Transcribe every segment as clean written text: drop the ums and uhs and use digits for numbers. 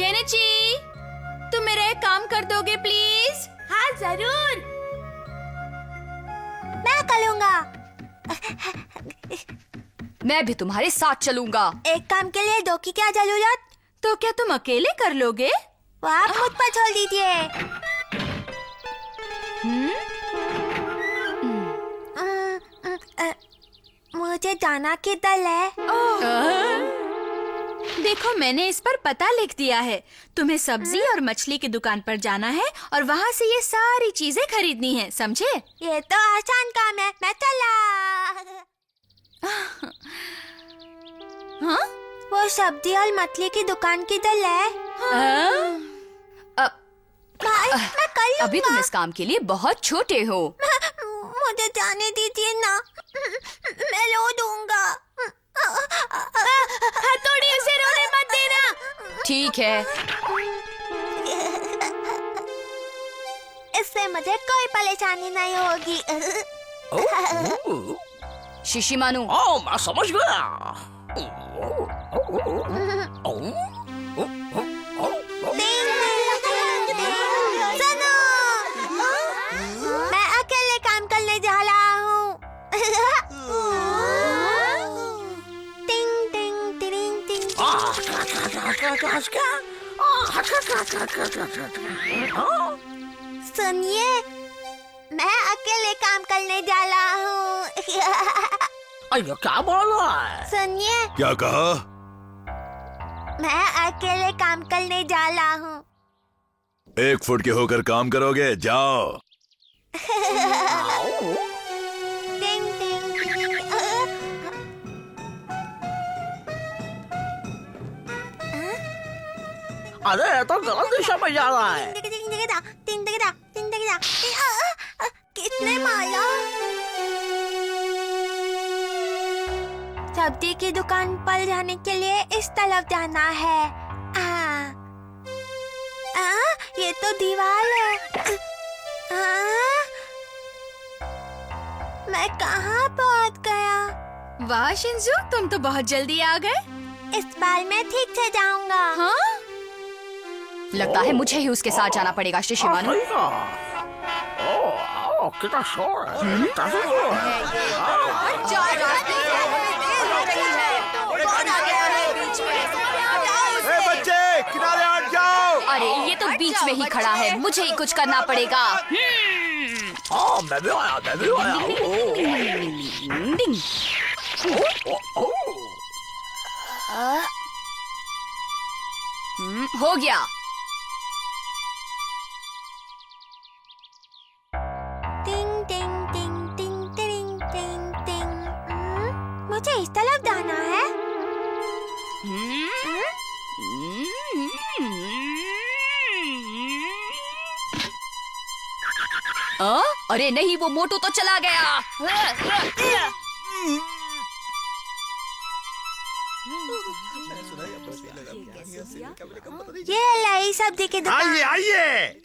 Kenichi, तुम मेरा एक काम कर दोगे प्लीज? हाँ जरूर, मैं करूँगा। मैं भी तुम्हारे साथ चलूंगा। एक काम के लिए दो की क्या जरूरत? तो क्या तुम अकेले कर लोगे? वो आप मुझ पर छोड़ दीजिए। मुझे जाना किधर है? देखो, मैंने इस पर पता लिख दिया है। तुम्हें सब्जी और मछली की दुकान पर जाना है और वहाँ से ये सारी चीजें खरीदनी है, समझे? ये तो आसान काम है, मैं चला। हाँ? वो सब्जी और मछली की दुकान किधर है? मैं कर लूंगा। अभी तुम इस काम के लिए बहुत छोटे हो। मुझे जाने दीजिए ना, मैं रो दूंगा। हथौड़ी, उसे रोने मत देना। ठीक है। इससे मुझे कोई परेशानी नहीं होगी। शिशिमानु, मैं समझ गया। सुनो, मैं अकेले काम करने जा रहा हूँ। टिंग टिंग टिरिंग टिंग। सुनिए, मैं अकेले काम करने जा रहा हूँ। अरे क्या बोल रहा है? सुनिए, क्या कहा? मैं अकेले काम करने जा रहा हूँ। 1 फुट के होकर काम करोगे? जाओ। टिंग टिंग टिंग। अरे ये तो गलत दिशा में जा रहा है। कितने माला? सब्जी की दुकान पर जाने के लिए इस तरफ जाना है। ये तो दीवार है। मैं कहाँ पहुँच गया? वाह शिंजू, तुम तो बहुत जल्दी आ गए। इस बार मैं ठीक से जाऊंगा। हाँ? लगता है मुझे ही उसके साथ जाना पड़ेगा। शिशिमानु, कितना शोर है। बच्चे, किनारे हट जाओ। अरे ये तो बीच में ही खड़ा है, मुझे ही कुछ करना पड़ेगा। मैं भी आया, मैं भी आया। डिंग। हो गया। टिंग टिंग टिंग टिंग टिंग टिंग टिंग। मुझे इस तरफ जाना है। अरे नहीं, वो मोटू तो चला गया। ये लाई सब्जी की दुकान। आइए आइए।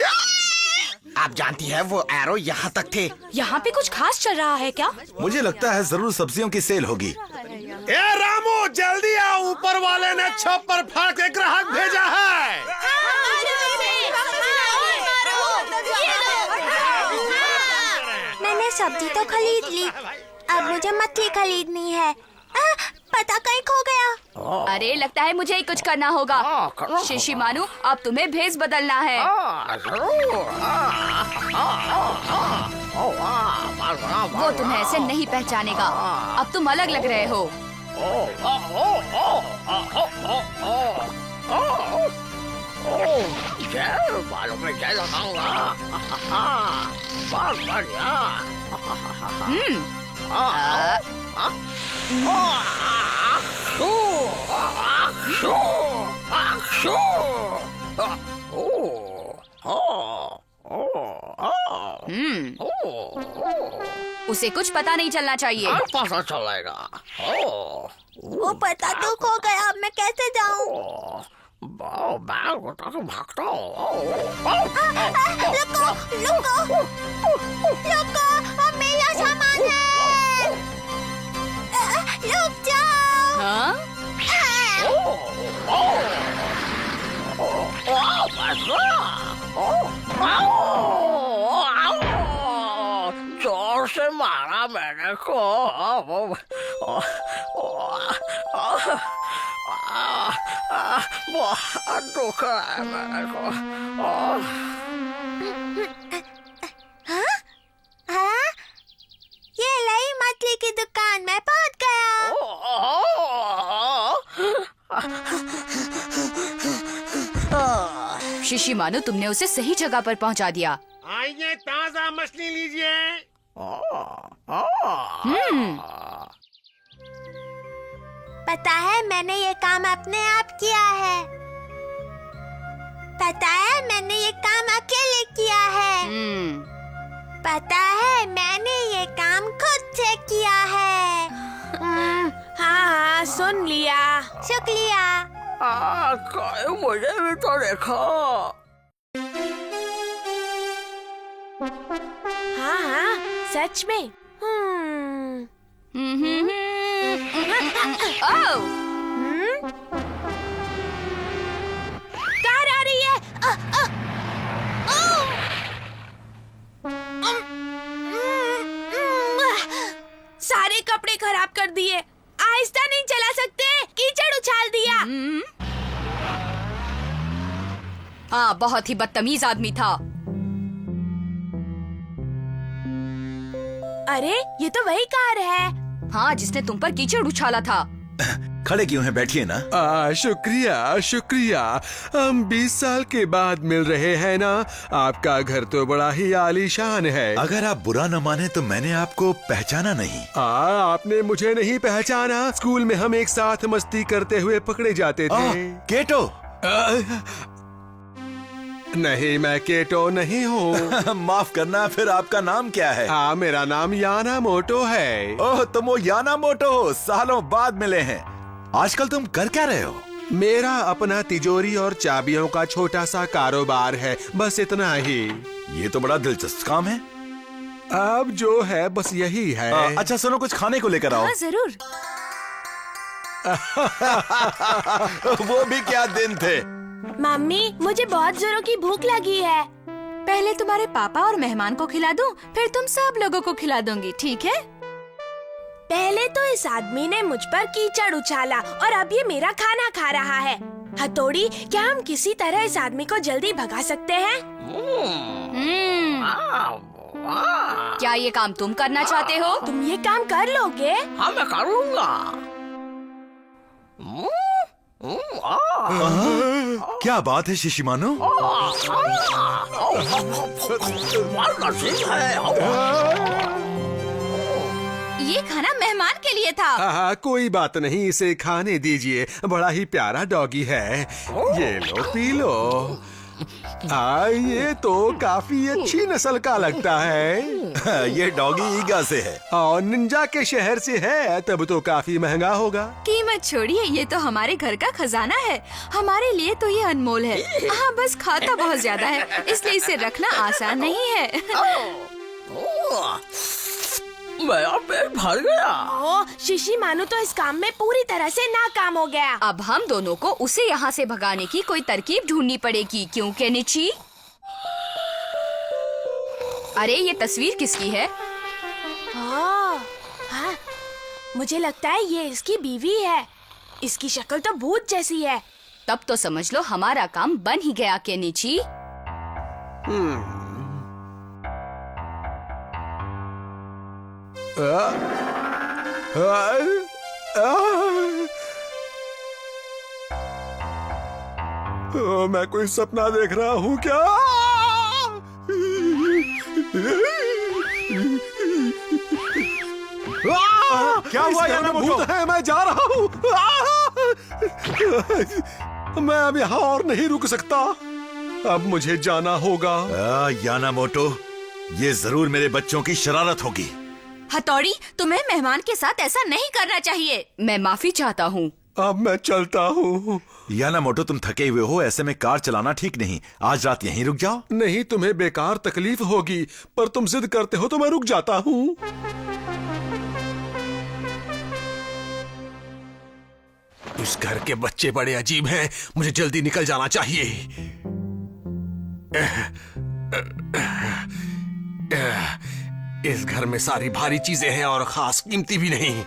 आप जानती है वो एरो यहाँ तक थे। यहाँ पे कुछ खास चल रहा है क्या? मुझे लगता है जरूर सब्जियों की सेल होगी। ए रामू, जल्दी आओ, ऊपर वाले ने छप्पर फाड़ के ग्राहक भेजा है। मैंने सब्जी तो खरीद ली, अब मुझे मछली खरीदनी है। पता कहीं खो गया। अरे लगता है मुझे ही कुछ करना होगा। शिशिमानु, अब तुम्हें भेस बदलना है। वो तुम्हें ऐसे नहीं पहचानेगा। अब तुम अलग लग रहे हो। बालों में क्या लगाऊंगा? बहुत बढ़िया। उसे कुछ पता नहीं चलना चाहिए। पता चलेगा। वो पता तो खो गया, अब मैं कैसे जाऊँ? भागता हूँ। रुको रुको रुको, अब मेरा सामान है। रुक जाओ। हाँ? देखो। जोर से मारा मैंने को। बहुत दुख रहा है मेरे को। हाँ? ये लई मछली की दुकान में पहुंच गया। शिशिमानु, तुमने उसे सही जगह पर पहुंचा दिया। आइए, ताजा मछली लीजिए। पता है मैंने ये काम अपने आप किया है। पता है मैंने ये काम अकेले किया है। पता है मैंने ये काम खुद से किया है। हाँ, सुन लिया। शुक्रिया। कोई मुझे भी तो देखो। हाँ, सच में। ओह, कार आ रही है। सारे कपड़े खराब कर दिए। आहिस्ता नहीं चला सकते, कीचड़ उछाल दिया। हाँ, बहुत ही बदतमीज आदमी था। अरे, ये तो वही कार है। हाँ, जिसने तुम पर कीचड़ उछाला था। खड़े क्यों हैं, बैठिए ना। शुक्रिया शुक्रिया। हम 20 साल के बाद मिल रहे हैं ना। आपका घर तो बड़ा ही आलीशान है। अगर आप बुरा न माने तो मैंने आपको पहचाना नहीं। आपने मुझे नहीं पहचाना। स्कूल में हम एक साथ मस्ती करते हुए पकड़े जाते थे। केटो। नहीं, मैं केटो नहीं हूँ। माफ करना, फिर आपका नाम क्या है? मेरा नाम याना मोटो है। ओह, तुम वो याना मोटो हो। सालों बाद मिले हैं। आजकल तुम कर क्या रहे हो? मेरा अपना तिजोरी और चाबियों का छोटा सा कारोबार है, बस इतना ही। ये तो बड़ा दिलचस्प काम है। अब जो है बस यही है। अच्छा सुनो, कुछ खाने को लेकर आओ। हाँ, जरूर। वो भी क्या दिन थे। मम्मी, मुझे बहुत जोरों की भूख लगी है। पहले तुम्हारे पापा और मेहमान को खिला दूं, फिर तुम सब लोगों को खिला दूंगी, ठीक है? पहले तो इस आदमी ने मुझ पर कीचड़ उछाला और अब ये मेरा खाना खा रहा है। हथौड़ी, क्या हम किसी तरह इस आदमी को जल्दी भगा सकते हैं? क्या ये काम तुम करना चाहते हो? तुम ये काम कर लोगे? हाँ, मैं करूँगा। क्या बात है शिशिमानु? ये खाना मेहमान के लिए था। कोई बात नहीं, इसे खाने दीजिए। बड़ा ही प्यारा डॉगी है। ये लो, पी लो। ये तो काफी अच्छी नस्ल का लगता है। ये डॉगी ईगा से है और निंजा के शहर से है, तब तो काफी महंगा होगा। कीमत छोड़िए, ये तो हमारे घर का खजाना है। हमारे लिए तो ये अनमोल है। हाँ, बस खाता बहुत ज्यादा है, इसलिए इसे रखना आसान नहीं है। मेरा पेट भर गया। शिशिमानु तो इस काम में पूरी तरह से नाकाम हो गया। अब हम दोनों को उसे यहाँ से भगाने की कोई तरकीब ढूंढनी पड़ेगी, क्यों केनिची? अरे, ये तस्वीर किसकी है? हाँ, मुझे लगता है ये इसकी बीवी है। इसकी शक्ल तो भूत जैसी है। तब तो समझ लो हमारा काम बन ही गया, केनिची। मैं कोई सपना देख रहा हूँ क्या? क्या हुआ? इसमें भूत है, मैं जा रहा हूँ। मैं अब यहाँ और नहीं रुक सकता। अब मुझे जाना होगा। याना मोटो, ये जरूर मेरे बच्चों की शरारत होगी। हथौड़ी, तुम्हें मेहमान के साथ ऐसा नहीं करना चाहिए। मैं माफी चाहता हूँ। अब मैं चलता हूँ। याना मोटो, तुम थके हुए हो, ऐसे में कार चलाना ठीक नहीं। आज रात यहीं रुक जाओ। नहीं, तुम्हें बेकार तकलीफ होगी, पर तुम जिद करते हो तो मैं रुक जाता हूँ। इस घर के बच्चे बड़े अजीब हैं। मुझे जल्दी निकल जाना चाहिए। इस घर में सारी भारी चीजें हैं और खास कीमती भी नहीं।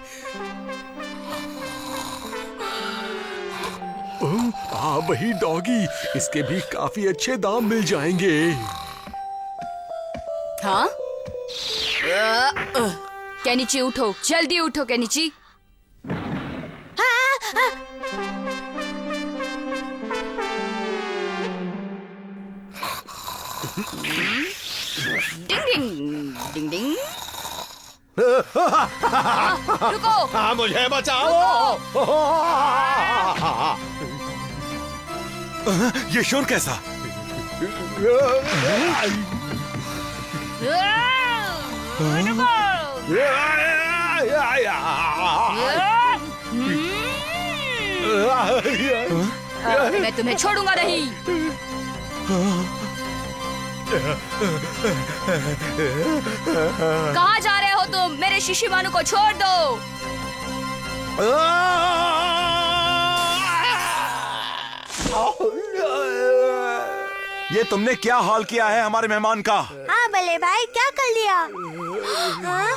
वही डॉगी, इसके भी काफी अच्छे दाम मिल जाएंगे। हाँ? केनिची उठो, जल्दी उठो केनिची। डिंग डिंग डिंग डिंग। रुको। हाँ, मुझे बचाओ। ये शोर कैसा? मैं तुम्हें छोड़ूंगा नहीं। कहाँ जा रहे हो तुम? मेरे शिशिमानु को छोड़ दो। ये तुमने क्या हाल किया है हमारे मेहमान का? हाँ बल्ले भाई, क्या कर लिया? हाँ?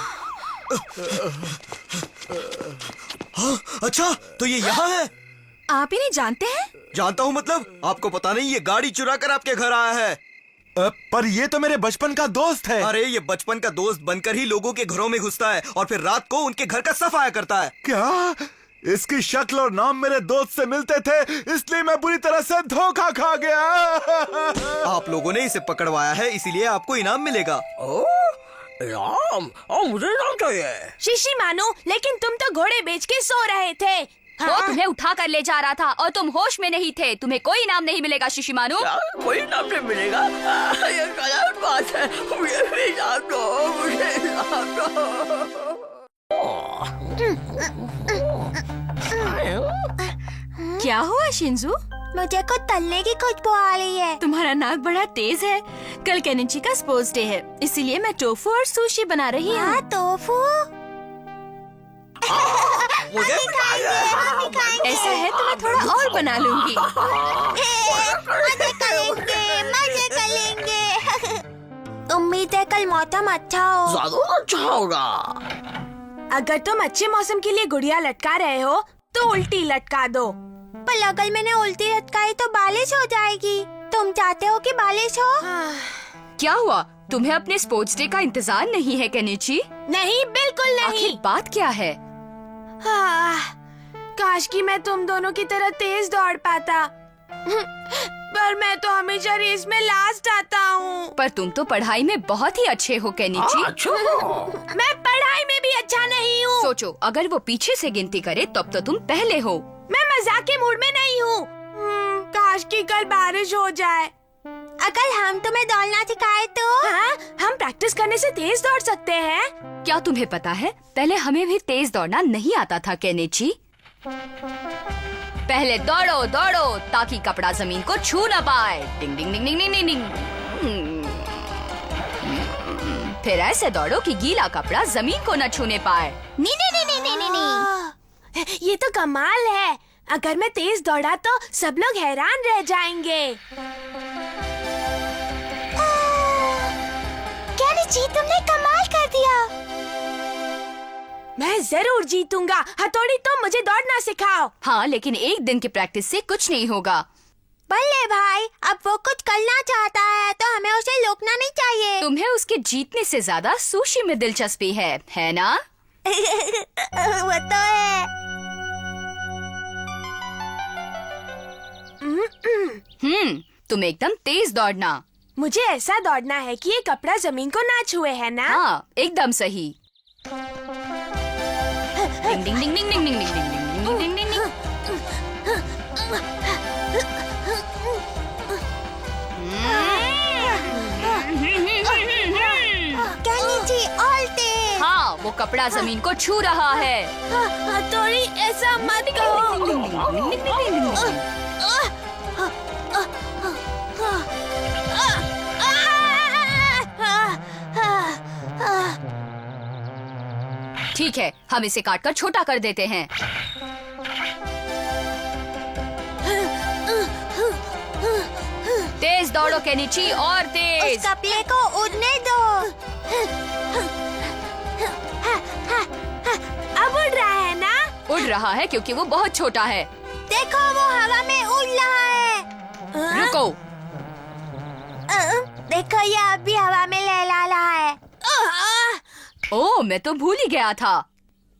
अच्छा, तो ये यहाँ है? आप इन्हें जानते हैं? जानता हूँ मतलब, आपको पता नहीं ये गाड़ी चुरा कर आपके घर आया है। पर ये तो मेरे बचपन का दोस्त है। अरे ये बचपन का दोस्त बनकर ही लोगों के घरों में घुसता है और फिर रात को उनके घर का सफाया करता है। क्या? इसकी शक्ल और नाम मेरे दोस्त से मिलते थे, इसलिए मैं बुरी तरह से धोखा खा गया। आप लोगों ने इसे पकड़वाया है, इसीलिए आपको इनाम मिलेगा। इनाम? मुझे इनाम चाहिए। शिशिमानु, लेकिन तुम तो घोड़े बेच के सो रहे थे। वो तुम्हें उठा कर ले जा रहा था और तुम होश में नहीं थे। तुम्हें कोई इनाम नहीं मिलेगा शिशिमानु। कोई इनाम नहीं मिलेगा? ये गलत बात है। मुझे भी इनाम दो, मुझे इनाम दो। क्या हुआ शिंजू? मुझे कुछ तलने की खुशबू आ रही है। तुम्हारा नाक बड़ा तेज है। कल केनिची का स्पोर्ट्स डे है, इसीलिए मैं टोफू और सुशी बना रही हूँ। हाँ, टोफू। मुझे ऐसा है तो मैं थोड़ा और बना लूंगी। मजे करेंगे, मजे करेंगे। उम्मीद है कल मौसम अच्छा हो। ज्यादा अच्छा होगा। अगर तुम अच्छे मौसम के लिए गुड़िया लटका रहे हो तो उल्टी लटका दो। पर अगर मैंने उल्टी लटकाई तो बारिश हो जाएगी। तुम चाहते हो कि बारिश हो? क्या हुआ? तुम्हें अपने स्पोर्ट्स डे का इंतजार नहीं है केनिची? नहीं, बिल्कुल नहीं। आखिर बात क्या है? काश कि मैं तुम दोनों की तरह तेज दौड़ पाता। पर मैं तो हमेशा रेस में लास्ट आता हूँ। पर तुम तो पढ़ाई में बहुत ही अच्छे हो केनिची। मैं पढ़ाई में भी अच्छा नहीं हूँ। सोचो, अगर वो पीछे से गिनती करे तब तो तुम पहले हो। मैं मजाक के मूड में नहीं हूँ। काश कि कल बारिश हो जाए। अगर हम तुम्हें दौड़ना सिखाए तो? हाँ, हम प्रैक्टिस करने से तेज दौड़ सकते हैं। क्या तुम्हें पता है, पहले हमें भी तेज दौड़ना नहीं आता था केनिची। पहले दौड़ो दौड़ो ताकि कपड़ा जमीन को छू न पाए। डिंग डिंग डिंग डिंग डिंग डिंग। फिर ऐसे दौड़ो कि गीला कपड़ा जमीन को न छूने पाए। नहीं नहीं नहीं नहीं नहीं नहीं। ये तो कमाल है। अगर मैं तेज दौड़ा तो सब लोग हैरान रह जाएंगे। केनिची, तुमने कमाल कर दिया। मैं जरूर जीतूंगा। हथौड़ी, तुम मुझे दौड़ना सिखाओ। हाँ, लेकिन एक दिन की प्रैक्टिस से कुछ नहीं होगा। बल्ले भाई, अब वो कुछ करना चाहता है तो हमें उसे रोकना नहीं चाहिए। तुम्हें उसके जीतने से ज्यादा सुशी में दिलचस्पी है ना? वो तो है। तुम एकदम तेज दौड़ना। मुझे ऐसा दौड़ना है कि ये कपड़ा जमीन को ना छुए, है ना? हाँ, एकदम सही। डिंग डिंग डिंग डिंग डिंग डिंग डिंग डिंग डिंग डिंग डिंग। केनिची, और तेज। हाँ, वो कपड़ा जमीन को छू रहा है। हथौड़ी, ऐसा मत कहो। ठीक है, हम इसे काटकर छोटा कर देते हैं। तेज दौड़ो केनिची, और उस तेज। कपड़े को उड़ने दो। अब उड़ रहा है ना? उड़ रहा है क्योंकि वो बहुत छोटा है। देखो वो हवा में उड़ रहा है। रुको, देखो ये अभी हवा में लहरा रहा है। ओह मैं तो भूल ही गया था।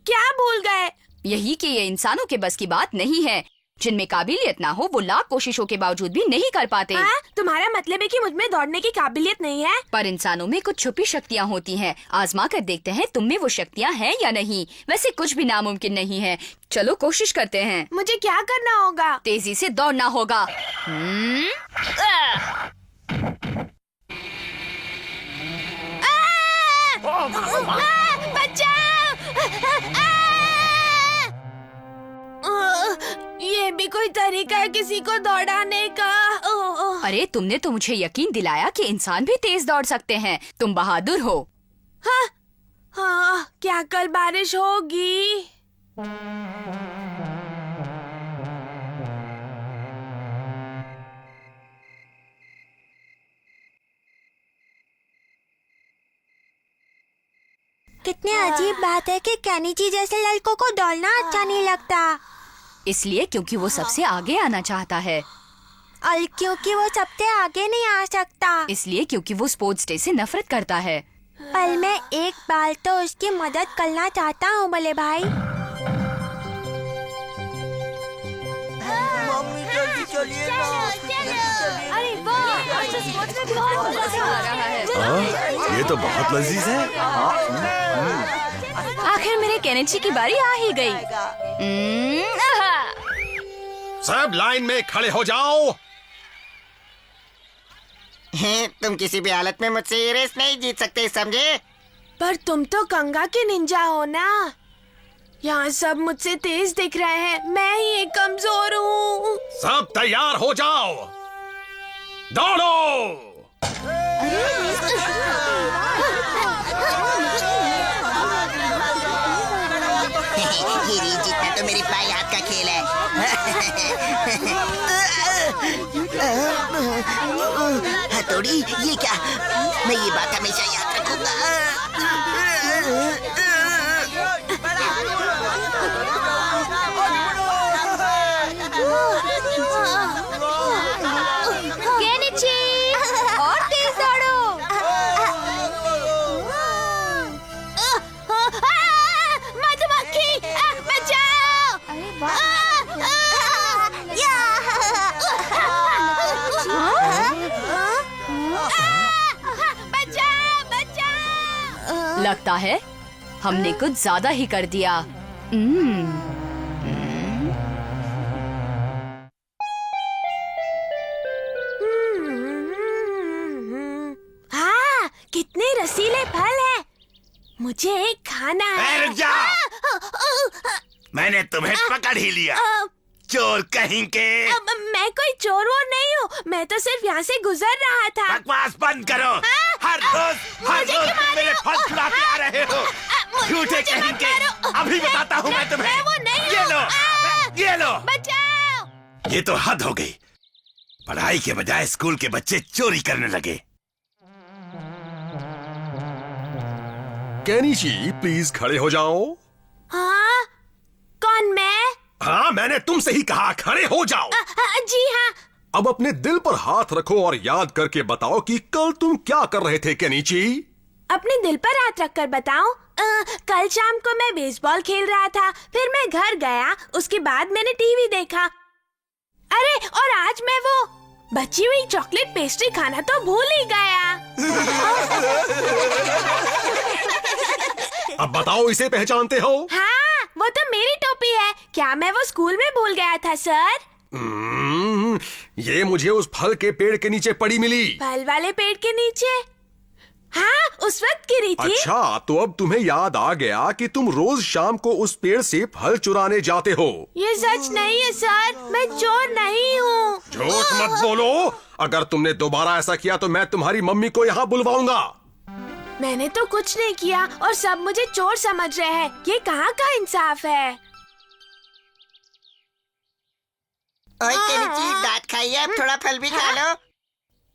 क्या भूल गए? यही कि ये इंसानों के बस की बात नहीं है। जिनमें काबिलियत ना हो वो लाख कोशिशों के बावजूद भी नहीं कर पाते। तुम्हारा मतलब है कि मुझ में दौड़ने की काबिलियत नहीं है? पर इंसानों में कुछ छुपी शक्तियाँ होती हैं। आजमा कर देखते हैं तुम में वो शक्तियाँ हैं या नहीं। वैसे कुछ भी नामुमकिन नहीं है। चलो कोशिश करते हैं। मुझे क्या करना होगा? तेजी से दौड़ना होगा। ये भी कोई तरीका है किसी को दौड़ाने का? अरे तुमने तो मुझे यकीन दिलाया कि इंसान भी तेज दौड़ सकते हैं। तुम बहादुर हो। हाँ, क्या कल बारिश होगी? कितनी अजीब बात है कि केनिची जैसे लड़कों को दौड़ना अच्छा नहीं लगता। इसलिए क्योंकि वो सबसे आगे आना चाहता है। और क्योंकि वो सबसे आगे नहीं आ सकता। इसलिए क्योंकि वो स्पोर्ट्स डे से नफरत करता है। पर मैं एक बार तो उसकी मदद करना चाहता हूँ बड़े भाई। मम्मी जल्दी चलिए ना। अरे वाह, ये तो बहुत लजीज है। आखिर मेरे केनिची की बारी आ ही गई। सब लाइन में खड़े हो जाओ। तुम किसी भी हालत में मुझसे ये रेस नहीं जीत सकते, समझे? पर तुम तो कंगा के निंजा हो ना। यहाँ सब मुझसे तेज दिख रहे हैं, मैं ही एक कमजोर हूँ। सब तैयार हो जाओ, दौड़ो। ये रेस जीतना तो मेरे भाई हाथ का खेल है। हथौड़ी, ये क्या? मैं ये बात हमेशा याद रखूंगा। केनिची, और तेज दौड़ो। मधुमक्खी, बचाओ। अरे बचाओ, बचाओ। लगता है हमने कुछ ज्यादा ही कर दिया। हाँ, कितने रसीले फल हैं। मुझे एक खाना है। रुक जाओ, मैंने तुम्हें पकड़ ही लिया, चोर कहीं के। मैं कोई चोर वोर नहीं हूँ, मैं तो सिर्फ यहाँ से गुजर रहा था। बकवास बंद करो। हर रोज मेरे फल चुराते आ रहे हो, झूठे कहीं के। अभी बताता हूँ मैं तुम्हें। ये लो। बचाओ। ये तो हद हो गई। पढ़ाई के बजाय स्कूल के बच्चे चोरी करने लगे। केनिची प्लीज खड़े हो जाओ। हाँ, कौन मैं? हाँ, मैंने तुमसे ही कहा खड़े हो जाओ। जी हाँ। अब अपने दिल पर हाथ रखो और याद करके बताओ कि कल तुम क्या कर रहे थे केनिची। अपने दिल पर हाथ रखकर बताऊं? कल शाम को मैं बेसबॉल खेल रहा था, फिर मैं घर गया, उसके बाद मैंने टीवी देखा। अरे और आज मैं वो बची हुई चॉकलेट पेस्ट्री खाना तो भूल ही गया। अब बताओ, इसे पहचानते हो? हाँ, वो तो मेरी टोपी है। क्या मैं वो स्कूल में भूल गया था सर? ये मुझे उस फल के पेड़ के नीचे पड़ी मिली। फल वाले पेड़ के नीचे? हाँ, उस वक्त गिरी थी। अच्छा, तो अब तुम्हें याद आ गया कि तुम रोज शाम को उस पेड़ से फल चुराने जाते हो। ये सच नहीं है सर, मैं चोर नहीं हूँ। झूठ मत बोलो। अगर तुमने दोबारा ऐसा किया तो मैं तुम्हारी मम्मी को यहाँ बुलवाऊंगा। मैंने तो कुछ नहीं किया और सब मुझे चोर समझ रहे हैं। ये कहाँ का इंसाफ है? ओए केनिची, दांत खाइए, अब थोड़ा फल भी खा लो।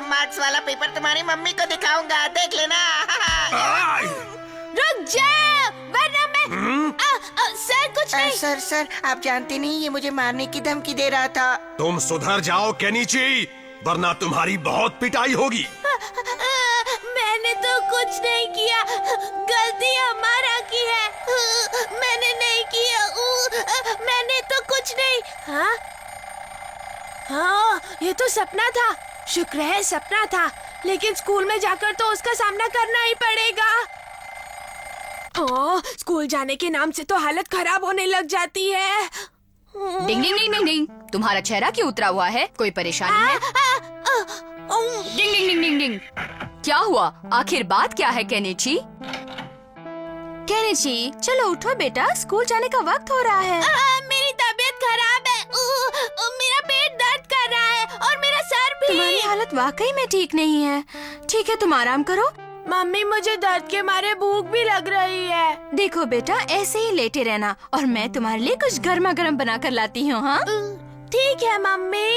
कम मार्क्स वाला पेपर तुम्हारी मम्मी को दिखाऊंगा, देख लेना। रुक जाओ वरना मैं सर कुछ नहीं। सर आप जानते नहीं, ये मुझे मारने की धमकी दे रहा था। तुम सुधर जाओ केनिची, वरना तुम्हारी बहुत पिटाई होगी। मैंने तो कुछ नहीं किया, गलती हमारा की है। मैंने नहीं किया, मैंने तो कुछ नहीं। हाँ हाँ, ये तो सपना था। शुक्र है सपना था, लेकिन स्कूल में जाकर तो उसका सामना करना ही पड़ेगा। ओह, स्कूल जाने के नाम से तो हालत खराब होने लग जाती है। डिंग डिंग डिंग डिंग डिंग। तुम्हारा चेहरा क्यों उतरा हुआ है? कोई परेशानी है? डिंग डिंग डिंग डिंग डिंग। क्या हुआ? आखिर बात क्या है केनिची? केनिची, चलो उठो बेटा, स्कूल जाने का वक्त हो रहा है। मेरी तबीयत खराब है। मेरा पेट दर्द कर रहा है और मेरा सर भी। तुम्हारी हालत वाकई में ठीक नहीं है। ठीक है, तुम आराम करो। मम्मी, मुझे दर्द के मारे भूख भी लग रही है। देखो बेटा, ऐसे ही लेटे रहना और मैं तुम्हारे लिए कुछ गर्मा गर्म बना कर लाती हूँ। हाँ ठीक है मम्मी।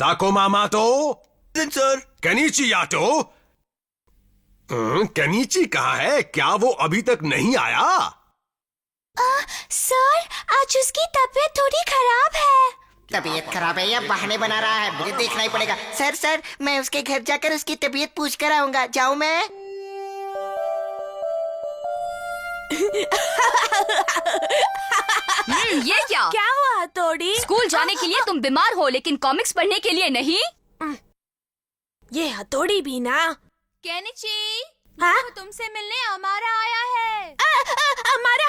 ताको मामा तो सर। Kenichi auto. केनिची कहाँ है? क्या वो अभी तक नहीं आया? सर, आज उसकी तबीयत थोड़ी खराब है। तबीयत खराब है या बहाने बना रहा है, मुझे देखना ही पड़ेगा। सर मैं उसके घर जाकर उसकी तबीयत पूछ कर आऊंगा। जाऊं मैं? ये क्या? क्या हुआ हथौड़ी? स्कूल जाने के लिए तुम बीमार हो, लेकिन कॉमिक्स पढ़ने के लिए नहीं। ये हथौड़ी भी ना। केनिची, हाँ? तुमसे मिलने हमारा आया है। हमारा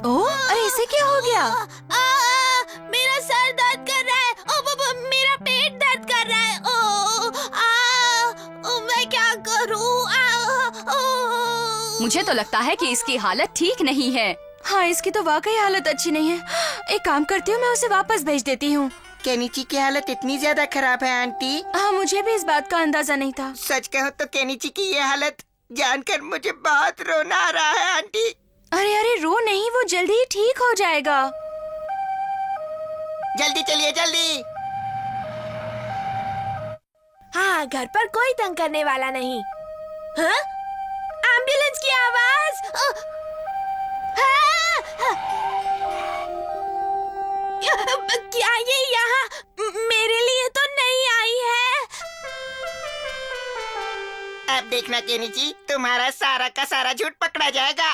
ओह, ऐसे क्या हो गया? मेरा सर दर्द कर रहा है। मेरा पेट दर्द कर रहा है। मैं क्या करूं? मुझे तो लगता है कि इसकी हालत ठीक नहीं है। हाँ, इसकी तो वाकई हालत अच्छी नहीं है। एक काम करती हूँ, मैं उसे वापस भेज देती हूँ। केनिची की हालत इतनी ज्यादा खराब है आंटी? हाँ, मुझे भी इस बात का अंदाजा नहीं था। सच कहो तो केनिची की ये हालत जानकर मुझे बहुत रोना आ रहा है आंटी। अरे अरे, रो नहीं, वो जल्दी ही ठीक हो जाएगा। जल्दी चलिए, जल्दी। हाँ, घर पर कोई तंग करने वाला नहीं। हाँ? एम्बुलेंस की आवाज। क्या ये यहाँ मेरे लिए तो नहीं आई है? अब देखना केनिची, तुम्हारा सारा का सारा झूठ पकड़ा जाएगा।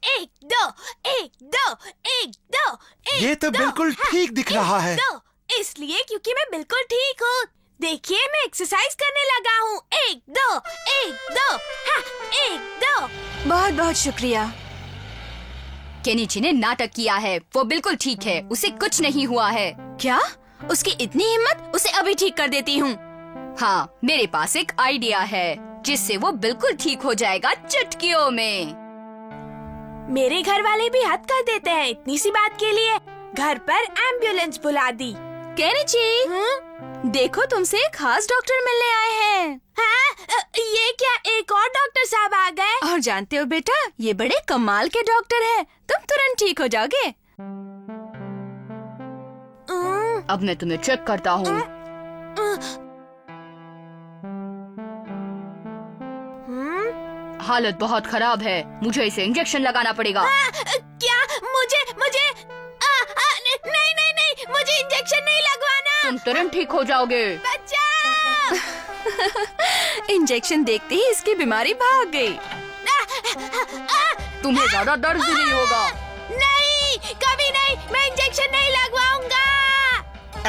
1 2 1 2 1 2 ये तो बिल्कुल ठीक दिख रहा है। इसलिए क्योंकि मैं बिल्कुल ठीक हूँ। देखिए, मैं एक्सरसाइज करने लगा हूँ। 1 2 1 2 हाँ, 1 2। बहुत बहुत शुक्रिया। केनिची ने नाटक किया है। वो बिल्कुल ठीक है, उसे कुछ नहीं हुआ है। क्या? उसकी इतनी हिम्मत? उसे अभी ठीक कर देती हूँ। हाँ, मेरे पास एक आइडिया है जिससे वो बिल्कुल ठीक हो जाएगा चुटकियों में। मेरे घर वाले भी हद कर देते हैं इतनी सी बात के लिए। घर पर एम्बुलेंस बुला दी। केनिची, देखो, तुमसे एक खास डॉक्टर मिलने आए हैं। हाँ? ये क्या, एक और डॉक्टर साहब आ गए? और जानते हो बेटा, ये बड़े कमाल के डॉक्टर हैं। तुम तुरंत ठीक हो जाओगे। अब मैं तुम्हें चेक करता हूँ। हालत बहुत खराब है, मुझे इसे इंजेक्शन लगाना पड़ेगा। क्या? मुझे नहीं, मुझे इंजेक्शन नहीं लगवाना। तुम तुरंत ठीक हो जाओगे। बचाओ! इंजेक्शन देखते ही इसकी बीमारी भाग गई। तुम्हें ज्यादा दर्द भी नहीं होगा। नहीं, कभी नहीं, मैं इंजेक्शन नहीं लगवाऊंगा।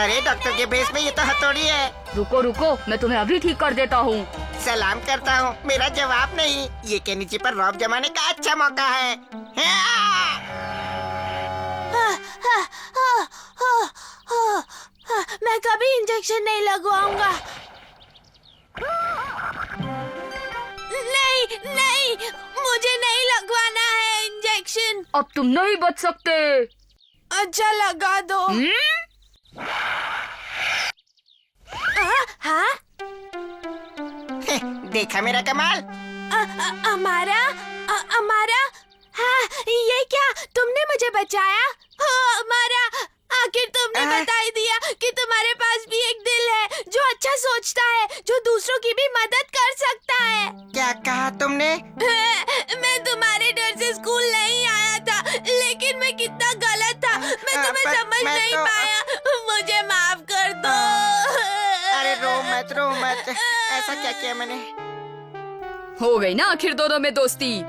अरे डॉक्टर के भेष में ये तो हथौड़ी है। रुको रुको, मैं तुम्हें अभी ठीक कर देता हूँ। सलाम करता हूँ, मेरा जवाब नहीं। ये केनिची पर रौब जमाने का अच्छा मौका है। मैं कभी इंजेक्शन नहीं लगवाऊंगा। नहीं, मुझे नहीं लगवाना है इंजेक्शन। अब तुम नहीं बच सकते। अच्छा, लगा दो। हाँ? देखा मेरा कमाल? हमारा हाँ, ये क्या, तुमने मुझे बचाया? हमारा आखिर तुमने बता ही दिया कि तुम्हारे पास भी एक दिल है जो अच्छा सोचता है, जो दूसरों की भी मदद कर सकता है। क्या कहा तुमने? मैं तुम्हारे डर से स्कूल नहीं आया था, लेकिन मैं कितना गलत था, मैं तुम्हें पर समझ मैं नहीं तो- पाया। मुझे माफ कर दो। अरे रो मत। ऐसा क्या किया मैंने? हो गई ना आखिर दोनों में दोस्ती।